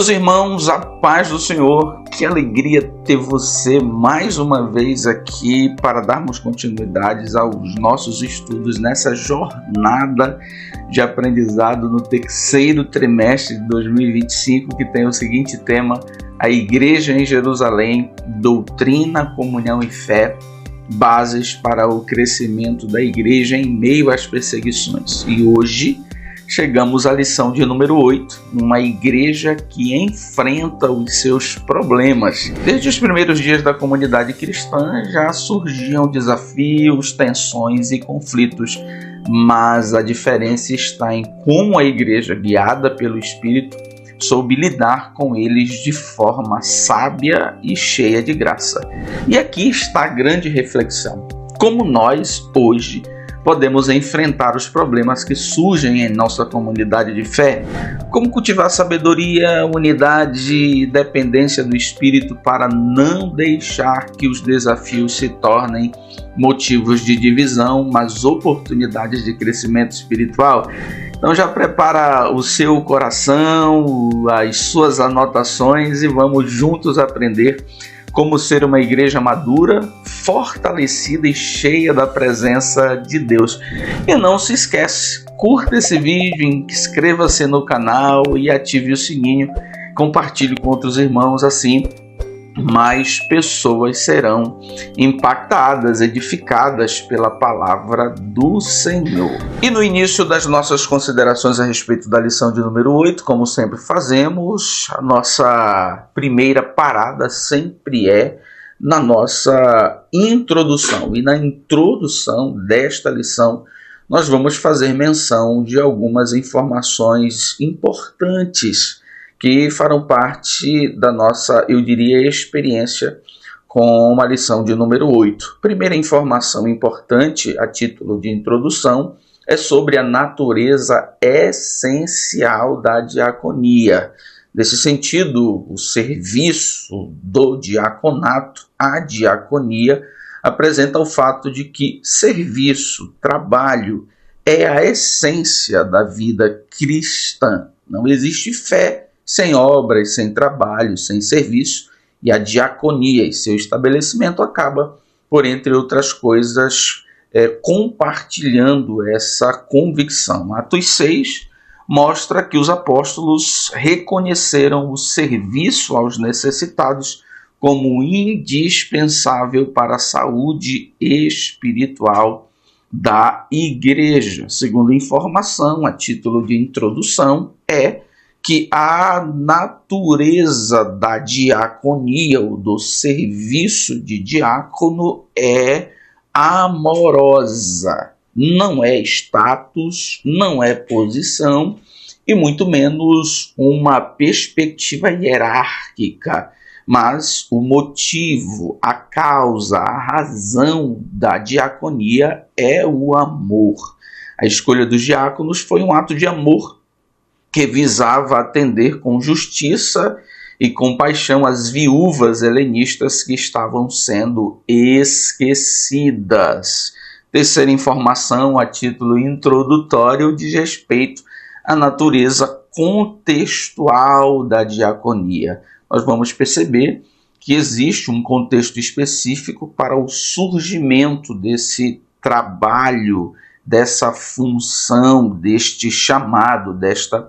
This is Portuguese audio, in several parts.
Meus irmãos, a paz do Senhor, que alegria ter você mais uma vez aqui para darmos continuidades aos nossos estudos nessa jornada de aprendizado no terceiro trimestre de 2025, que tem o seguinte tema: a Igreja em Jerusalém, doutrina, comunhão e fé, bases para o crescimento da Igreja em meio às perseguições. E hoje chegamos à lição de número 8, uma igreja que enfrenta os seus problemas. Desde os primeiros dias da comunidade cristã já surgiam desafios, tensões e conflitos, mas a diferença está em como a igreja, guiada pelo Espírito, soube lidar com eles de forma sábia e cheia de graça. E aqui está a grande reflexão: como nós, hoje, podemos enfrentar os problemas que surgem em nossa comunidade de fé? Como cultivar sabedoria, unidade e dependência do Espírito para não deixar que os desafios se tornem motivos de divisão, mas oportunidades de crescimento espiritual? Então já prepara o seu coração, as suas anotações e vamos juntos aprender como ser uma igreja madura, fortalecida e cheia da presença de Deus. E não se esquece, curta esse vídeo, inscreva-se no canal e ative o sininho, compartilhe com outros irmãos, assim mais pessoas serão impactadas, edificadas pela palavra do Senhor. E no início das nossas considerações a respeito da lição de número 8, como sempre fazemos, a nossa primeira parada sempre é na nossa introdução. E na introdução desta lição, nós vamos fazer menção de algumas informações importantes que farão parte da nossa, eu diria, experiência com uma lição de número 8. Primeira informação importante, a título de introdução, é sobre a natureza essencial da diaconia. Nesse sentido, o serviço do diaconato, a diaconia, apresenta o fato de que serviço, trabalho, é a essência da vida cristã. Não existe fé sem obras, sem trabalho, sem serviço, e a diaconia e seu estabelecimento acaba, por entre outras coisas, compartilhando essa convicção. Atos 6 mostra que os apóstolos reconheceram o serviço aos necessitados como indispensável para a saúde espiritual da igreja. Segundo informação, a título de introdução, é que a natureza da diaconia ou do serviço de diácono é amorosa. Não é status, não é posição e muito menos uma perspectiva hierárquica, mas o motivo, a causa, a razão da diaconia é o amor. A escolha dos diáconos foi um ato de amor que visava atender com justiça e compaixão as viúvas helenistas que estavam sendo esquecidas. Terceira informação, a título introdutório, diz respeito à natureza contextual da diaconia. Nós vamos perceber que existe um contexto específico para o surgimento desse trabalho, dessa função, deste chamado, desta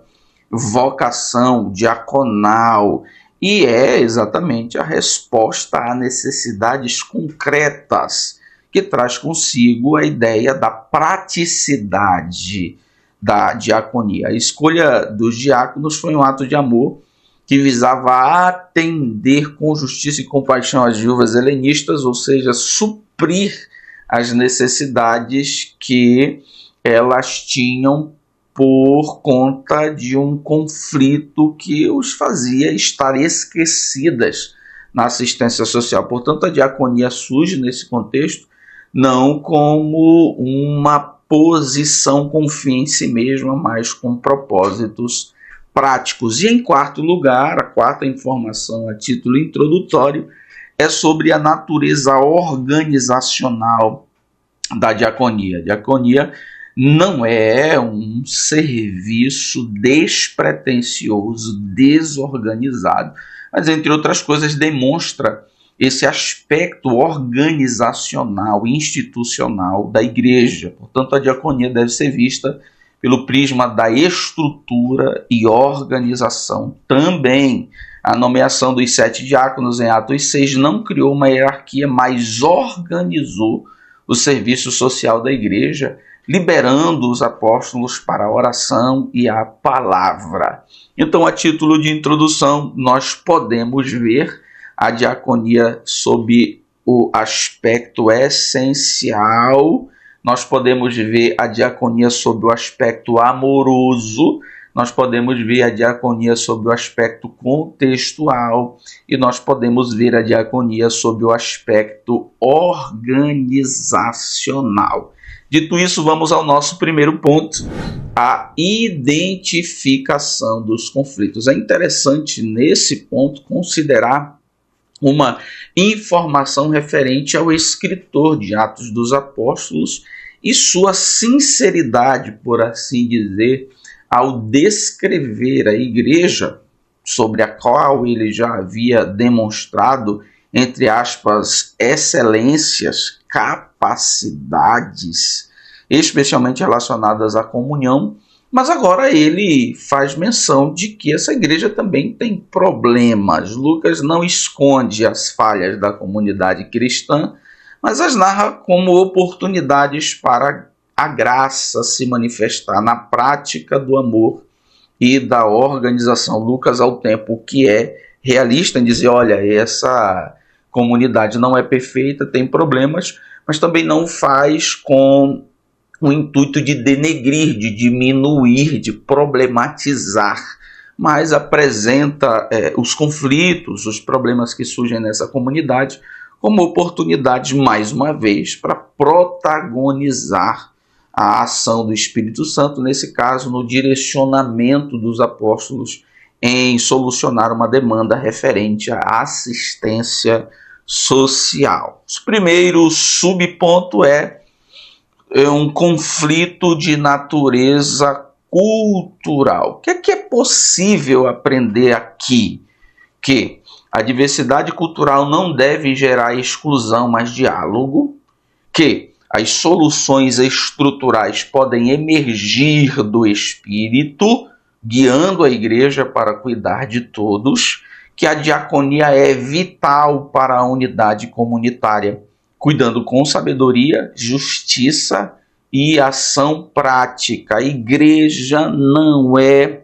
vocação diaconal, e é exatamente a resposta a necessidades concretas que traz consigo a ideia da praticidade da diaconia. A escolha dos diáconos foi um ato de amor que visava atender com justiça e compaixão as viúvas helenistas, ou seja, suprir as necessidades que elas tinham por conta de um conflito que os fazia estar esquecidas na assistência social. Portanto, a diaconia surge nesse contexto não como uma posição com fim em si mesma, mas com propósitos práticos. E em quarto lugar, a quarta informação a título introdutório é sobre a natureza organizacional da diaconia. A diaconia não é um serviço despretensioso, desorganizado, mas, entre outras coisas, demonstra esse aspecto organizacional, institucional da igreja. Portanto, a diaconia deve ser vista pelo prisma da estrutura e organização. Também a nomeação dos 7 diáconos em Atos 6 não criou uma hierarquia, mas organizou o serviço social da igreja, liberando os apóstolos para a oração e a palavra. Então, a título de introdução, nós podemos ver a diaconia sob o aspecto essencial, nós podemos ver a diaconia sob o aspecto amoroso, nós podemos ver a diaconia sob o aspecto contextual e nós podemos ver a diaconia sob o aspecto organizacional. Dito isso, vamos ao nosso primeiro ponto, a identificação dos conflitos. É interessante, nesse ponto, considerar uma informação referente ao escritor de Atos dos Apóstolos e sua sinceridade, por assim dizer, ao descrever a igreja sobre a qual ele já havia demonstrado, entre aspas, excelências, capacidades, especialmente relacionadas à comunhão, mas agora ele faz menção de que essa igreja também tem problemas. Lucas não esconde as falhas da comunidade cristã, mas as narra como oportunidades para a graça se manifestar na prática do amor e da organização. Lucas, ao tempo que é realista em dizer, olha, essa comunidade não é perfeita, tem problemas, mas também não faz com o intuito de denegrir, de diminuir, de problematizar, mas apresenta os conflitos, os problemas que surgem nessa comunidade como oportunidades, mais uma vez, para protagonizar a ação do Espírito Santo, nesse caso, no direcionamento dos apóstolos em solucionar uma demanda referente à assistência social. O primeiro subponto é um conflito de natureza cultural. O que é possível aprender aqui? Que a diversidade cultural não deve gerar exclusão, mas diálogo. Que as soluções estruturais podem emergir do Espírito, guiando a igreja para cuidar de todos. Que a diaconia é vital para a unidade comunitária, cuidando com sabedoria, justiça e ação prática. A igreja não é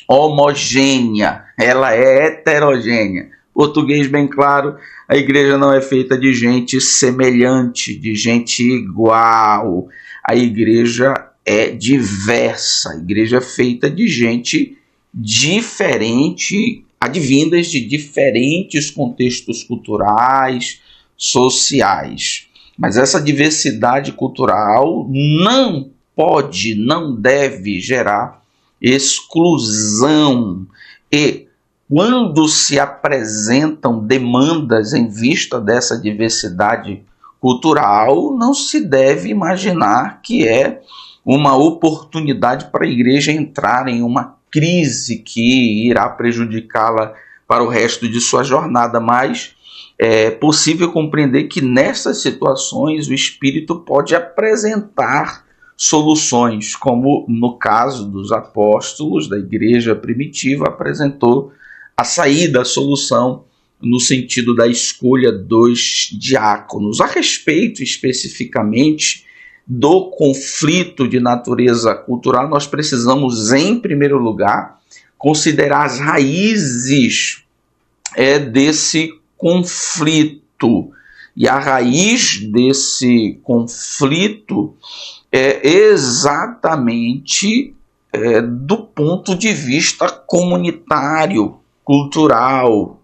homogênea, ela é heterogênea. Português bem claro, a igreja não é feita de gente semelhante, de gente igual. A igreja é diversa, a igreja é feita de gente diferente, advindas de diferentes contextos culturais, sociais. Mas essa diversidade cultural não pode, não deve gerar exclusão. E quando se apresentam demandas em vista dessa diversidade cultural, não se deve imaginar que é uma oportunidade para a igreja entrar em uma crise que irá prejudicá-la para o resto de sua jornada, mas é possível compreender que nessas situações o Espírito pode apresentar soluções, como no caso dos apóstolos da igreja primitiva, apresentou a saída, a solução no sentido da escolha dos diáconos. A respeito especificamente do conflito de natureza cultural, nós precisamos, em primeiro lugar, considerar as raízes desse conflito. E a raiz desse conflito é exatamente do ponto de vista comunitário, cultural,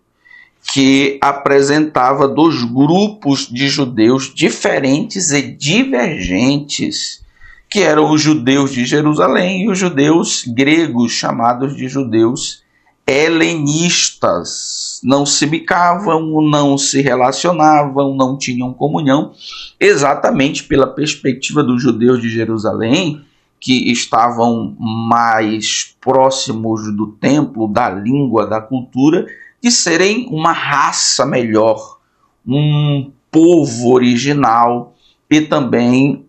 que apresentava dois grupos de judeus diferentes e divergentes, que eram os judeus de Jerusalém e os judeus gregos, chamados de judeus helenistas. não se bicavam, não se relacionavam, não tinham comunhão, exatamente pela perspectiva dos judeus de Jerusalém, que estavam mais próximos do templo, da língua, da cultura, de serem uma raça melhor, um povo original e também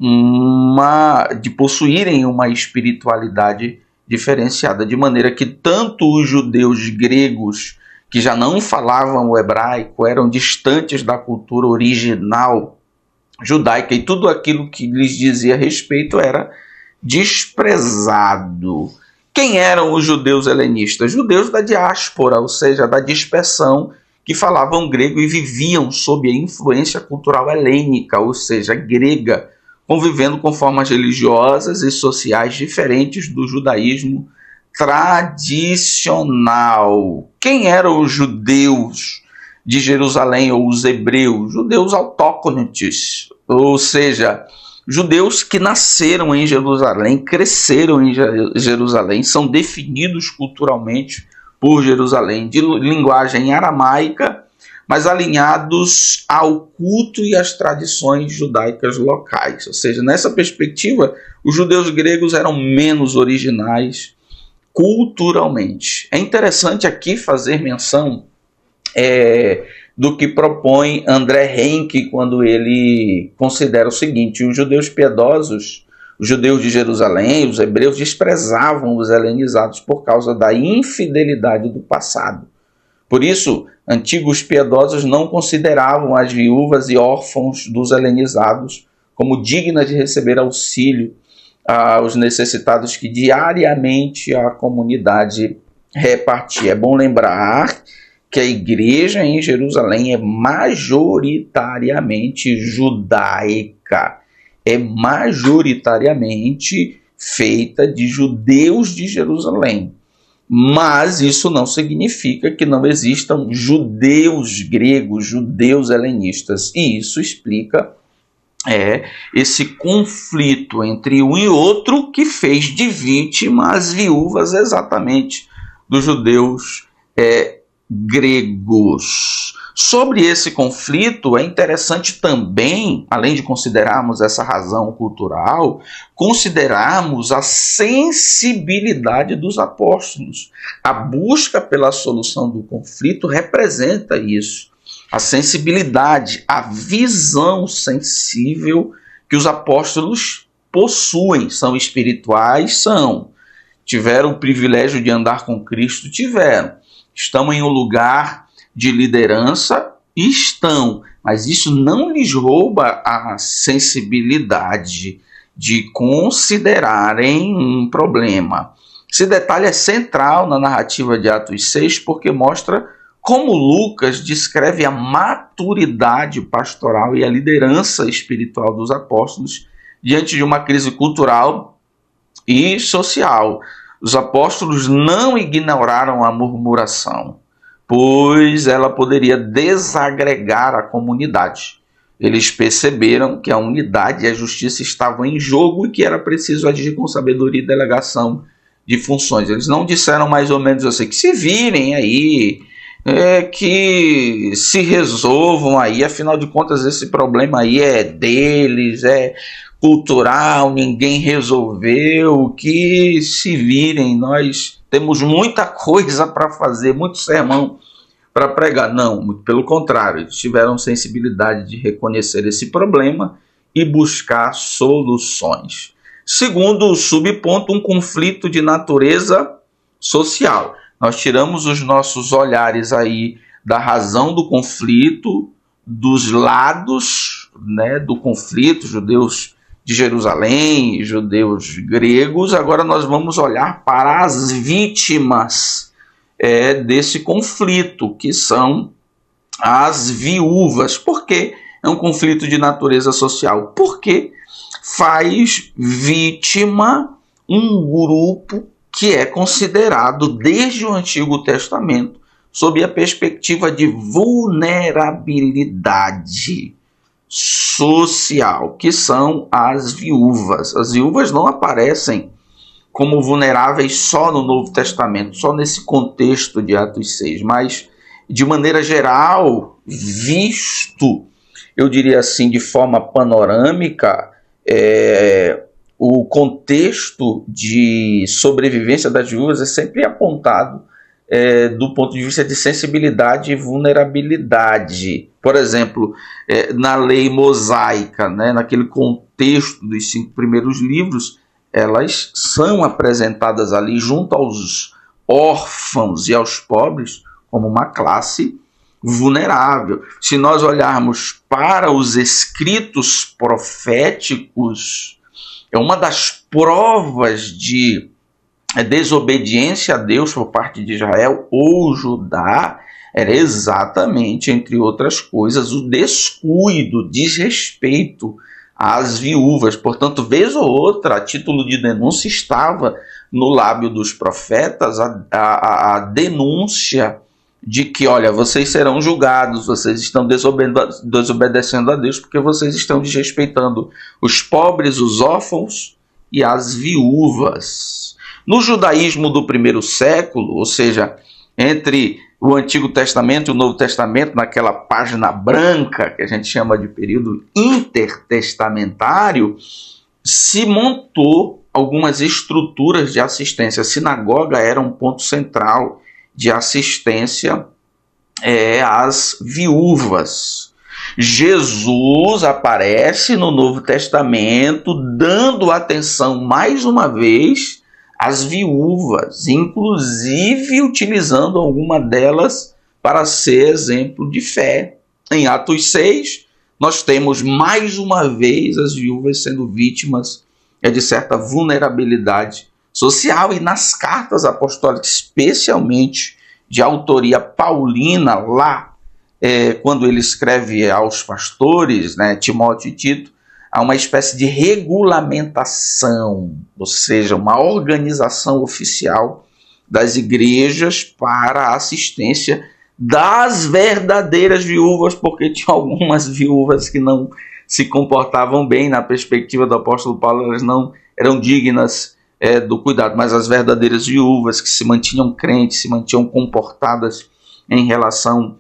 de possuírem uma espiritualidade diferenciada, de maneira que tanto os judeus gregos, que já não falavam o hebraico, eram distantes da cultura original judaica, e tudo aquilo que lhes dizia respeito era desprezado. Quem eram os judeus helenistas? Judeus da diáspora, ou seja, da dispersão, que falavam grego e viviam sob a influência cultural helênica, ou seja, grega, convivendo com formas religiosas e sociais diferentes do judaísmo tradicional. Quem eram os judeus de Jerusalém, ou os hebreus? Judeus autóctones, ou seja, judeus que nasceram em Jerusalém, cresceram em Jerusalém, são definidos culturalmente por Jerusalém, de linguagem aramaica, mas alinhados ao culto e às tradições judaicas locais. Ou seja, nessa perspectiva, os judeus gregos eram menos originais culturalmente. É interessante aqui fazer menção do que propõe André Henke quando ele considera o seguinte: os judeus piedosos, os judeus de Jerusalém, os hebreus, desprezavam os helenizados por causa da infidelidade do passado. Por isso, antigos piedosos não consideravam as viúvas e órfãos dos helenizados como dignas de receber auxílio aos necessitados que diariamente a comunidade repartia. É bom lembrar que a igreja em Jerusalém é majoritariamente judaica, é majoritariamente feita de judeus de Jerusalém. Mas isso não significa que não existam judeus gregos, judeus helenistas. E isso explica esse conflito entre um e outro, que fez de vítima as viúvas exatamente dos judeus gregos. Sobre esse conflito, é interessante também, além de considerarmos essa razão cultural, considerarmos a sensibilidade dos apóstolos. A busca pela solução do conflito representa isso. A sensibilidade, a visão sensível que os apóstolos possuem. São espirituais? São. Tiveram o privilégio de andar com Cristo? Tiveram. Estão em um lugar de liderança? Estão. Mas isso não lhes rouba a sensibilidade de considerarem um problema. Esse detalhe é central na narrativa de Atos 6, porque mostra como Lucas descreve a maturidade pastoral e a liderança espiritual dos apóstolos diante de uma crise cultural e social. Os apóstolos não ignoraram a murmuração, pois ela poderia desagregar a comunidade. Eles perceberam que a unidade e a justiça estavam em jogo e que era preciso agir com sabedoria e delegação de funções. Eles não disseram mais ou menos assim, que se virem aí, que se resolvam aí, afinal de contas esse problema aí é deles, é cultural, ninguém resolveu, que se virem, nós temos muita coisa para fazer, muito sermão para pregar. Não, muito pelo contrário, eles tiveram sensibilidade de reconhecer esse problema e buscar soluções. Segundo subponto, um conflito de natureza social. Nós tiramos os nossos olhares aí da razão do conflito, dos lados, do conflito, judeus de Jerusalém, judeus gregos. Agora nós vamos olhar para as vítimas desse conflito, que são as viúvas. Por que é um conflito de natureza social? Porque faz vítima um grupo que é considerado desde o Antigo Testamento sob a perspectiva de vulnerabilidade social, que são as viúvas. As viúvas não aparecem como vulneráveis só no Novo Testamento, só nesse contexto de Atos 6, mas de maneira geral, visto, eu diria assim, de forma panorâmica, o contexto de sobrevivência das viúvas é sempre apontado do ponto de vista de sensibilidade e vulnerabilidade. Por exemplo, na lei mosaica, né, naquele contexto dos 5 primeiros livros, elas são apresentadas ali junto aos órfãos e aos pobres como uma classe vulnerável. Se nós olharmos para os escritos proféticos, uma das provas de desobediência a Deus por parte de Israel ou Judá era exatamente, entre outras coisas, o descuido, desrespeito às viúvas. Portanto, vez ou outra, a título de denúncia, estava no lábio dos profetas a denúncia de que, olha, vocês serão julgados, vocês estão desobedecendo a Deus porque vocês estão desrespeitando os pobres, os órfãos e as viúvas. No judaísmo do primeiro século, ou seja, entre o Antigo Testamento e o Novo Testamento, naquela página branca que a gente chama de período intertestamentário, se montou algumas estruturas de assistência. A sinagoga era um ponto central de assistência às viúvas. Jesus aparece no Novo Testamento dando atenção mais uma vez às viúvas, inclusive utilizando alguma delas para ser exemplo de fé. Em Atos 6, nós temos mais uma vez as viúvas sendo vítimas de certa vulnerabilidade social, e nas cartas apostólicas, especialmente de autoria paulina, lá, quando ele escreve aos pastores, né, Timóteo e Tito, há uma espécie de regulamentação, ou seja, uma organização oficial das igrejas para a assistência das verdadeiras viúvas, porque tinha algumas viúvas que não se comportavam bem na perspectiva do apóstolo Paulo, elas não eram dignas do cuidado, mas as verdadeiras viúvas que se mantinham crentes, se mantinham comportadas em relação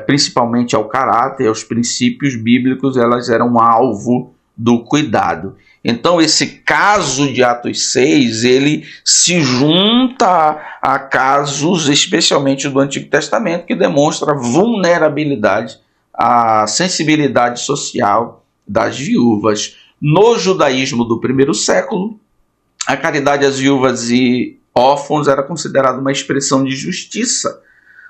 principalmente ao caráter, aos princípios bíblicos, elas eram alvo do cuidado. Então, esse caso de Atos 6, ele se junta a casos, especialmente do Antigo Testamento, que demonstra a vulnerabilidade, a sensibilidade social das viúvas. No judaísmo do primeiro século, a caridade às viúvas e órfãos era considerada uma expressão de justiça.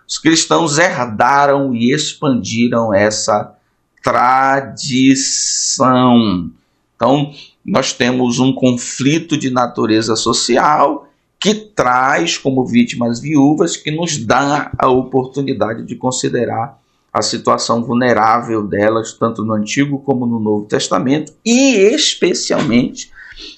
Os cristãos herdaram e expandiram essa tradição. Então, nós temos um conflito de natureza social que traz como vítimas viúvas, que nos dá a oportunidade de considerar a situação vulnerável delas, tanto no Antigo como no Novo Testamento, e especialmente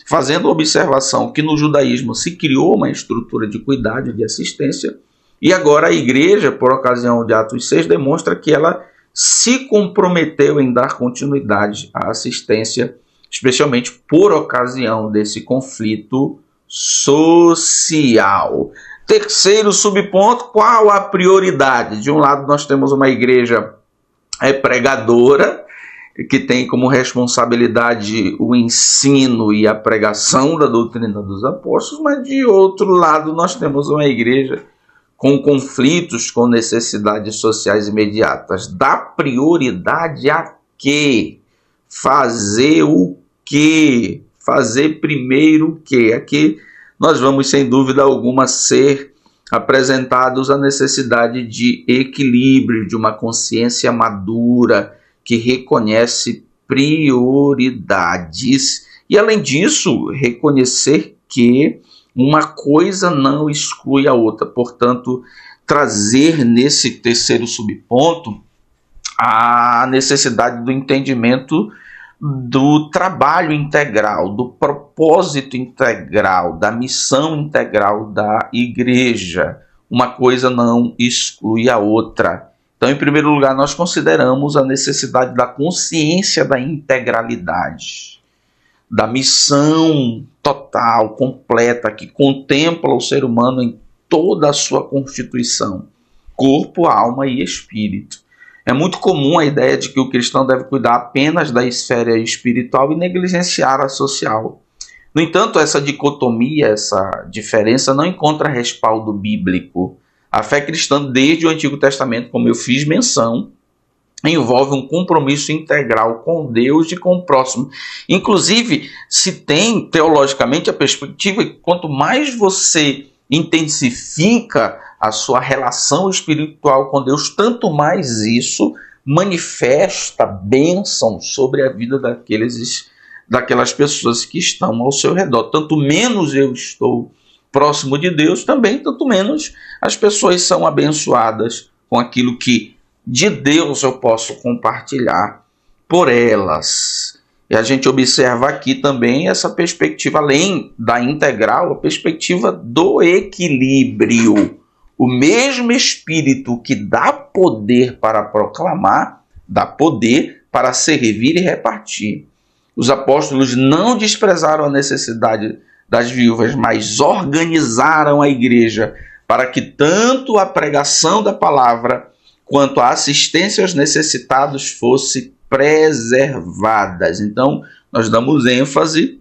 fazendo a observação que no judaísmo se criou uma estrutura de cuidado e de assistência, e agora a igreja, por ocasião de Atos 6, demonstra que ela se comprometeu em dar continuidade à assistência, especialmente por ocasião desse conflito social. Terceiro subponto, qual a prioridade? De um lado, nós temos uma igreja pregadora, que tem como responsabilidade o ensino e a pregação da doutrina dos apóstolos, mas de outro lado, nós temos uma igreja com conflitos, com necessidades sociais imediatas. Dá prioridade a quê? Fazer o quê? Fazer primeiro o quê? Aqui nós vamos, sem dúvida alguma, ser apresentados a necessidade de equilíbrio, de uma consciência madura, que reconhece prioridades. E, além disso, reconhecer que uma coisa não exclui a outra. Portanto, trazer nesse terceiro subponto a necessidade do entendimento do trabalho integral, do propósito integral, da missão integral da igreja. Uma coisa não exclui a outra. Então, em primeiro lugar, nós consideramos a necessidade da consciência da integralidade, da missão total, completa, que contempla o ser humano em toda a sua constituição, corpo, alma e espírito. É muito comum a ideia de que o cristão deve cuidar apenas da esfera espiritual e negligenciar a social. No entanto, essa dicotomia, essa diferença não encontra respaldo bíblico. A fé cristã, desde o Antigo Testamento, como eu fiz menção, envolve um compromisso integral com Deus e com o próximo. Inclusive, se tem teologicamente a perspectiva que quanto mais você intensifica a sua relação espiritual com Deus, tanto mais isso manifesta bênção sobre a vida daquelas pessoas que estão ao seu redor. Tanto menos eu estou próximo de Deus, também tanto menos as pessoas são abençoadas com aquilo que de Deus eu posso compartilhar por elas. E a gente observa aqui também essa perspectiva, além da integral, a perspectiva do equilíbrio. O mesmo Espírito que dá poder para proclamar, dá poder para servir e repartir. Os apóstolos não desprezaram a necessidade das viúvas, mas organizaram a igreja para que tanto a pregação da palavra quanto a assistência aos necessitados fosse preservadas. Então, nós damos ênfase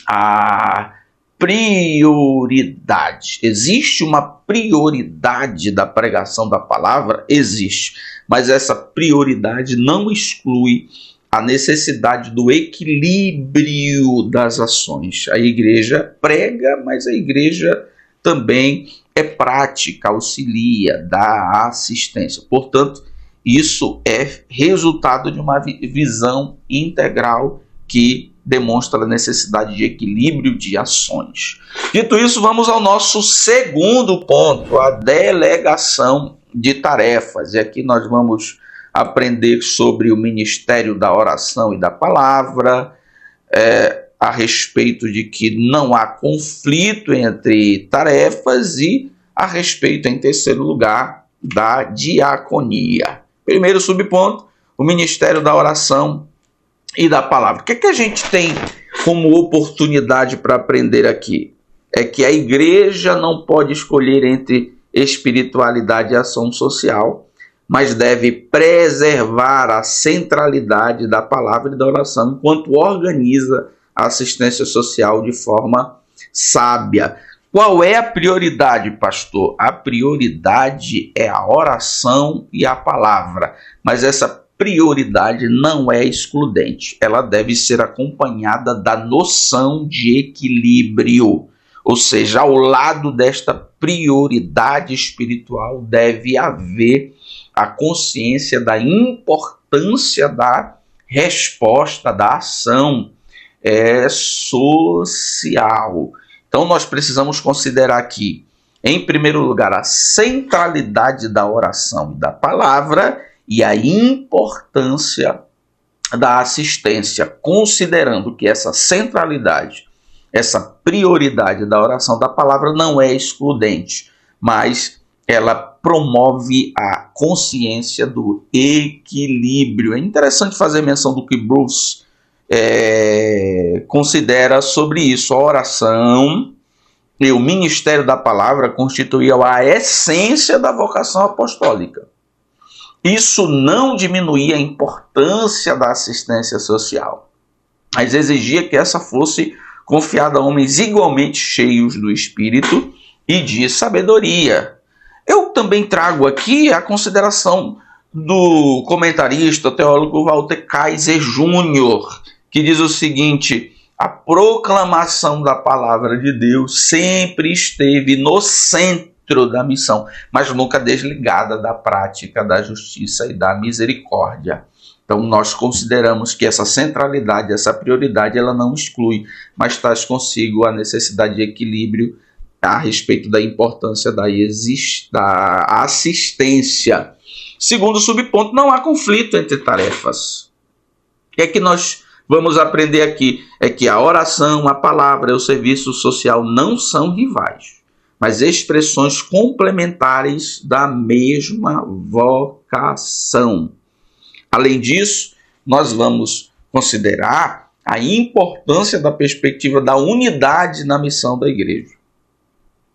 à prioridade. Existe uma prioridade da pregação da palavra? Existe. Mas essa prioridade não exclui a necessidade do equilíbrio das ações. A igreja prega, mas a igreja também é prática, auxilia, dá assistência. Portanto, isso é resultado de uma visão integral que demonstra a necessidade de equilíbrio de ações. Dito isso, vamos ao nosso segundo ponto, a delegação de tarefas. E aqui nós vamos aprender sobre o ministério da oração e da palavra, a respeito de que não há conflito entre tarefas e a respeito, em terceiro lugar, da diaconia. Primeiro subponto, o ministério da oração e da palavra. O que é que a gente tem como oportunidade para aprender aqui? É que a igreja não pode escolher entre espiritualidade e ação social, mas deve preservar a centralidade da palavra e da oração enquanto organiza a assistência social de forma sábia. Qual é a prioridade, pastor? A prioridade é a oração e a palavra, mas essa prioridade não é excludente. Ela deve ser acompanhada da noção de equilíbrio, ou seja, ao lado desta prioridade espiritual deve haver a consciência da importância da resposta, da ação social. Então nós precisamos considerar aqui, em primeiro lugar, a centralidade da oração e da palavra e a importância da assistência, considerando que essa centralidade, essa prioridade da oração da palavra não é excludente, mas ela promove a consciência do equilíbrio. É interessante fazer menção do que Bruce considera sobre isso. A oração e o ministério da palavra constituíam a essência da vocação apostólica. Isso não diminuía a importância da assistência social, mas exigia que essa fosse confiada a homens igualmente cheios do Espírito e de sabedoria. Eu também trago aqui a consideração do comentarista teólogo Walter Kaiser Jr., que diz o seguinte: a proclamação da palavra de Deus sempre esteve no centro da missão, mas nunca desligada da prática da justiça e da misericórdia. Então nós consideramos que essa centralidade, essa prioridade, ela não exclui, mas traz consigo a necessidade de equilíbrio a respeito da importância da assistência. Segundo subponto, não há conflito entre tarefas. O que é que nós vamos aprender aqui? É que a oração, a palavra e o serviço social não são rivais, mas expressões complementares da mesma vocação. Além disso, nós vamos considerar a importância da perspectiva da unidade na missão da igreja.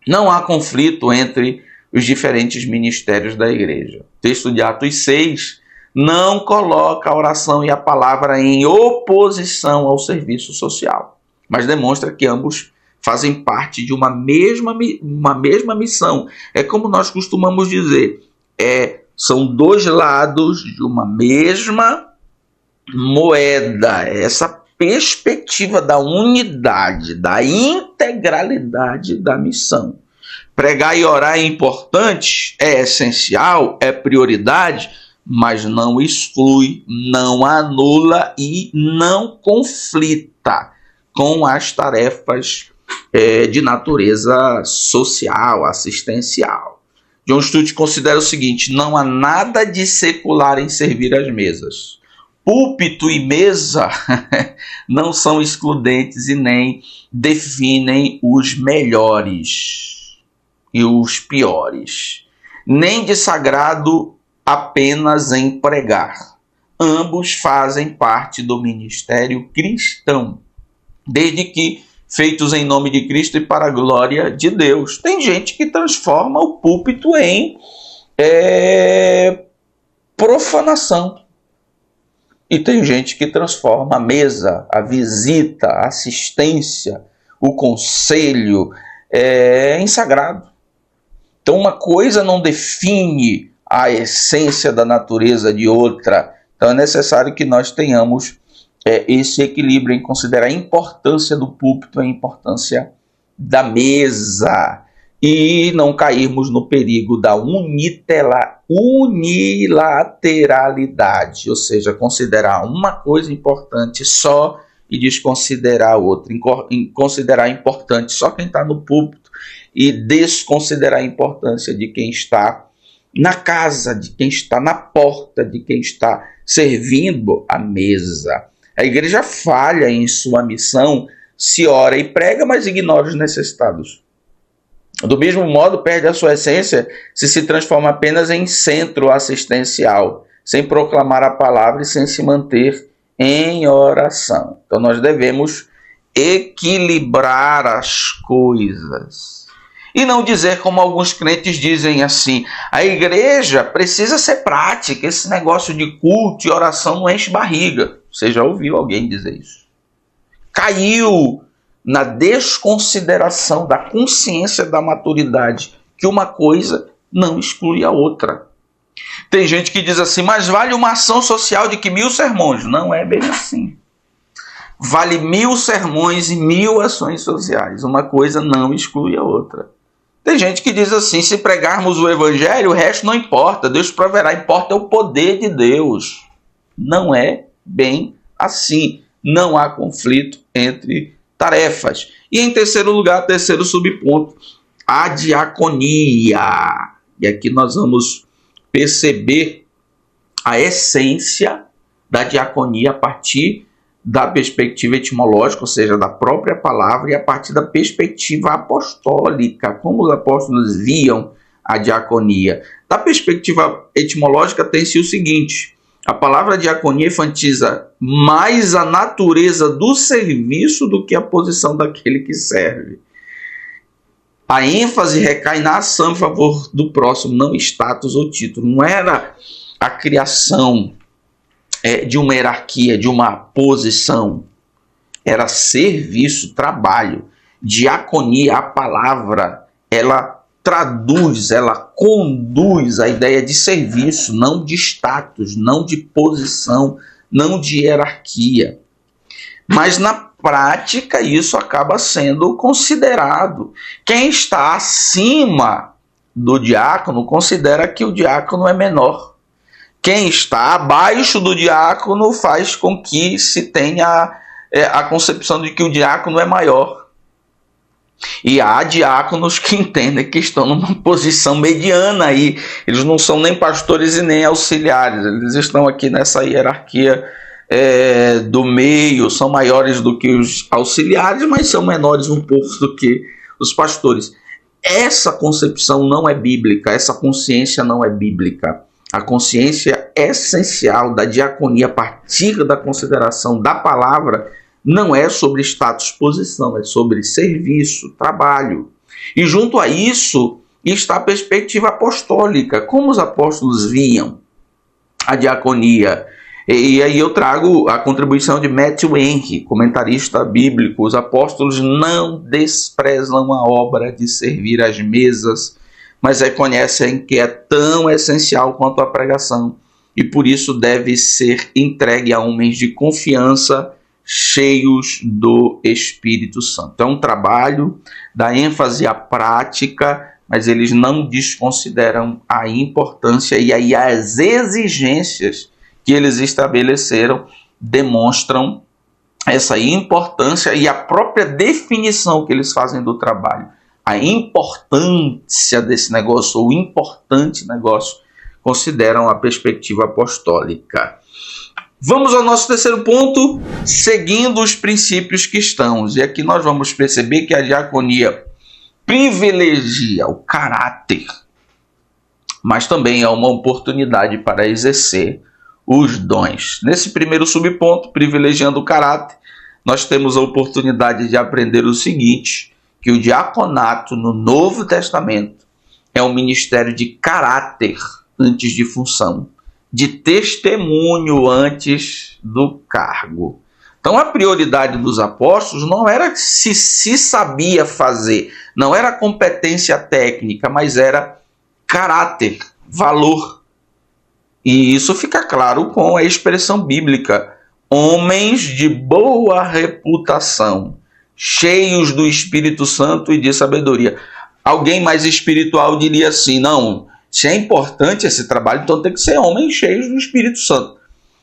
Não há conflito entre os diferentes ministérios da igreja. O texto de Atos 6 não coloca a oração e a palavra em oposição ao serviço social, mas demonstra que ambos fazem parte de uma mesma missão. É como nós costumamos dizer, são dois lados de uma mesma moeda. Essa perspectiva da unidade, da integralidade da missão. Pregar e orar é importante, é essencial, é prioridade, mas não exclui, não anula e não conflita com as tarefas de natureza social, assistencial. John Stott considera o seguinte: não há nada de secular em servir às mesas. Púlpito e mesa não são excludentes e nem definem os melhores e os piores, nem de sagrado apenas em pregar. Ambos fazem parte do ministério cristão, desde que feitos em nome de Cristo e para a glória de Deus. Tem gente que transforma o púlpito em profanação. E tem gente que transforma a mesa, a visita, a assistência, o conselho em sagrado. Então uma coisa não define a essência da natureza de outra. Então é necessário que nós tenhamos esse equilíbrio em considerar a importância do púlpito, a importância da mesa, e não cairmos no perigo da unilateralidade, ou seja, considerar uma coisa importante só e desconsiderar a outra, considerar importante só quem está no púlpito e desconsiderar a importância de quem está na casa, de quem está na porta, de quem está servindo a mesa. A igreja falha em sua missão se ora e prega, mas ignora os necessitados. Do mesmo modo, perde a sua essência se transforma apenas em centro assistencial, sem proclamar a palavra e sem se manter em oração. Então nós devemos equilibrar as coisas. E não dizer como alguns crentes dizem assim: a igreja precisa ser prática, esse negócio de culto e oração não enche barriga. Você já ouviu alguém dizer isso? Caiu na desconsideração da consciência da maturidade, que uma coisa não exclui a outra. Tem gente que diz assim: mas vale uma ação social de que 1000 sermões. Não é bem assim. Vale 1000 sermões e 1000 ações sociais. Uma coisa não exclui a outra. Tem gente que diz assim: se pregarmos o evangelho, o resto não importa, Deus proverá, importa é o poder de Deus. Não é bem assim. Não há conflito entre tarefas. E em terceiro lugar, terceiro subponto, a diaconia. E aqui nós vamos perceber a essência da diaconia a partir da perspectiva etimológica, ou seja, da própria palavra, e a partir da perspectiva apostólica, como os apóstolos viam a diaconia. Da perspectiva etimológica tem-se o seguinte: a palavra diaconia enfatiza mais a natureza do serviço do que a posição daquele que serve. A ênfase recai na ação em favor do próximo, não status ou título. Não era a criação de uma hierarquia, de uma posição. Era serviço, trabalho. Diaconia, a palavra, ela traduz, ela conduz a ideia de serviço, não de status, não de posição, não de hierarquia. Mas na prática isso acaba sendo considerado. Quem está acima do diácono considera que o diácono é menor. Quem está abaixo do diácono faz com que se tenha a concepção de que o diácono é maior. E há diáconos que entendem que estão numa posição mediana aí. Eles não são nem pastores e nem auxiliares. Eles estão aqui nessa hierarquia do meio, são maiores do que os auxiliares, mas são menores um pouco do que os pastores. Essa concepção não é bíblica, essa consciência não é bíblica. A consciência essencial da diaconia a partir da consideração da palavra não é sobre status, posição, é sobre serviço, trabalho. E junto a isso está a perspectiva apostólica. Como os apóstolos viam a diaconia? E aí eu trago a contribuição de Matthew Henry, comentarista bíblico. Os apóstolos não desprezam a obra de servir às mesas, mas reconhecem que é tão essencial quanto a pregação, e por isso deve ser entregue a homens de confiança, cheios do Espírito Santo. É um trabalho, dá ênfase à prática, mas eles não desconsideram a importância e aí as exigências que eles estabeleceram demonstram essa importância e a própria definição que eles fazem do trabalho. A importância desse negócio, ou importante negócio, consideram a perspectiva apostólica. Vamos ao nosso terceiro ponto, seguindo os princípios cristãos. E aqui nós vamos perceber que a diaconia privilegia o caráter, mas também é uma oportunidade para exercer os dons. Nesse primeiro subponto, privilegiando o caráter, nós temos a oportunidade de aprender o seguinte, que o diaconato no Novo Testamento é um ministério de caráter antes de função, de testemunho antes do cargo. Então a prioridade dos apóstolos não era se sabia fazer, não era competência técnica, mas era caráter, valor. E isso fica claro com a expressão bíblica, homens de boa reputação, cheios do Espírito Santo e de sabedoria. Alguém mais espiritual diria assim, não, se é importante esse trabalho, então tem que ser homens cheios do Espírito Santo.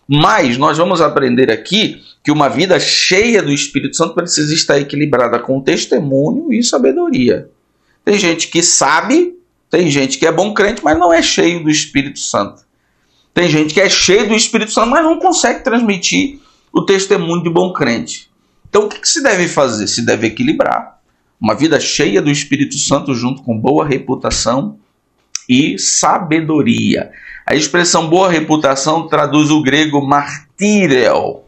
Mas nós vamos aprender aqui que uma vida cheia do Espírito Santo precisa estar equilibrada com testemunho e sabedoria. Tem gente que sabe, tem gente que é bom crente, mas não é cheio do Espírito Santo. Tem gente que é cheio do Espírito Santo, mas não consegue transmitir o testemunho de bom crente. Então o que se deve fazer? Se deve equilibrar. Uma vida cheia do Espírito Santo junto com boa reputação e sabedoria. A expressão boa reputação traduz o grego martyreo,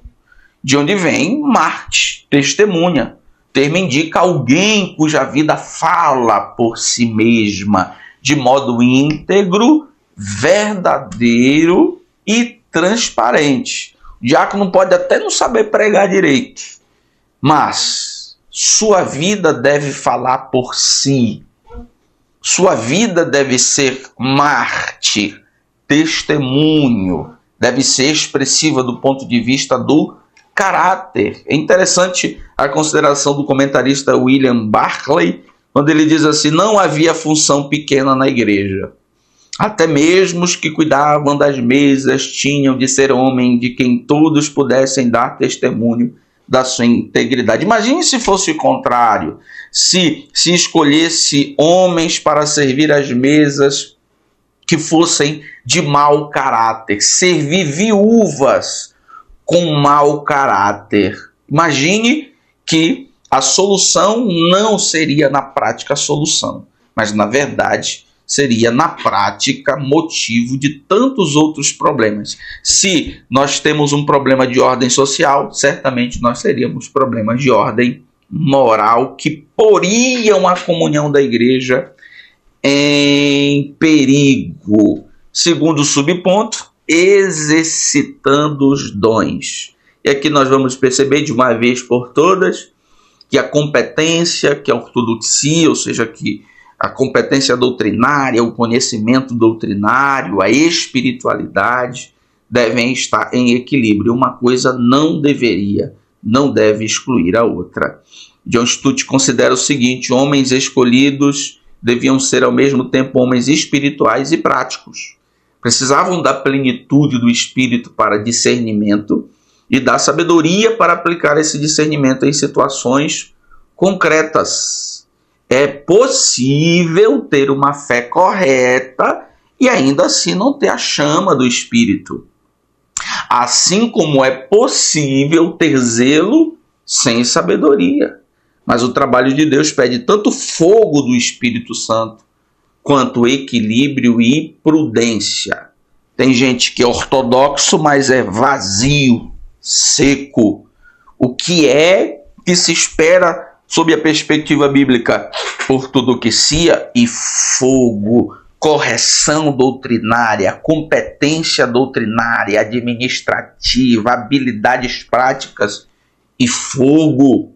de onde vem Marte, testemunha. O termo indica alguém cuja vida fala por si mesma, de modo íntegro, verdadeiro e transparente. O diácono pode até não saber pregar direito, mas sua vida deve falar por si. Sua vida deve ser mártir, testemunho, deve ser expressiva do ponto de vista do caráter. É interessante a consideração do comentarista William Barclay, quando ele diz assim, não havia função pequena na igreja. Até mesmo os que cuidavam das mesas tinham de ser homem de quem todos pudessem dar testemunho da sua integridade. Imagine se fosse o contrário, se escolhesse homens para servir as mesas que fossem de mau caráter, servir viúvas com mau caráter. Imagine que a solução não seria na prática a solução, mas na verdade seria na prática motivo de tantos outros problemas. Se nós temos um problema de ordem social, certamente nós teríamos problemas de ordem moral que poriam a comunhão da igreja em perigo. Segundo subponto, exercitando os dons. E aqui nós vamos perceber de uma vez por todas que a competência, que a ortodoxia, ou seja, que a competência doutrinária, o conhecimento doutrinário, a espiritualidade devem estar em equilíbrio. Uma coisa não deve excluir a outra. John Stott considera o seguinte, homens escolhidos deviam ser ao mesmo tempo homens espirituais e práticos. Precisavam da plenitude do espírito para discernimento e da sabedoria para aplicar esse discernimento em situações concretas. É possível ter uma fé correta e ainda assim não ter a chama do Espírito. Assim como é possível ter zelo sem sabedoria. Mas o trabalho de Deus pede tanto fogo do Espírito Santo quanto equilíbrio e prudência. Tem gente que é ortodoxo, mas é vazio, seco. O que é que se espera sob a perspectiva bíblica, ortodoxia e fogo, correção doutrinária, competência doutrinária, administrativa, habilidades práticas e fogo,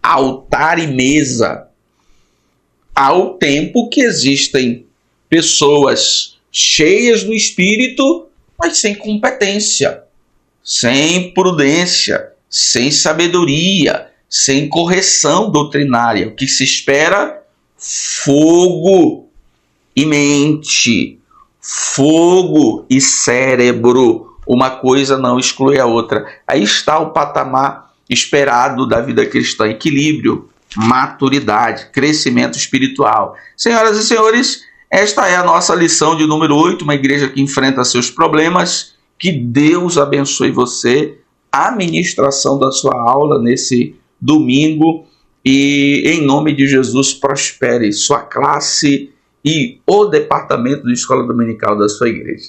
altar e mesa. Ao tempo que existem pessoas cheias do Espírito, mas sem competência, sem prudência, sem sabedoria, sem correção doutrinária. O que se espera? Fogo e mente, fogo e cérebro. Uma coisa não exclui a outra. Aí está o patamar esperado da vida cristã: equilíbrio, maturidade, crescimento espiritual. Senhoras e senhores, esta é a nossa lição de número 8, uma igreja que enfrenta seus problemas. Que Deus abençoe você, a ministração da sua aula nesse domingo, e em nome de Jesus prospere sua classe e o departamento de escola dominical da sua igreja.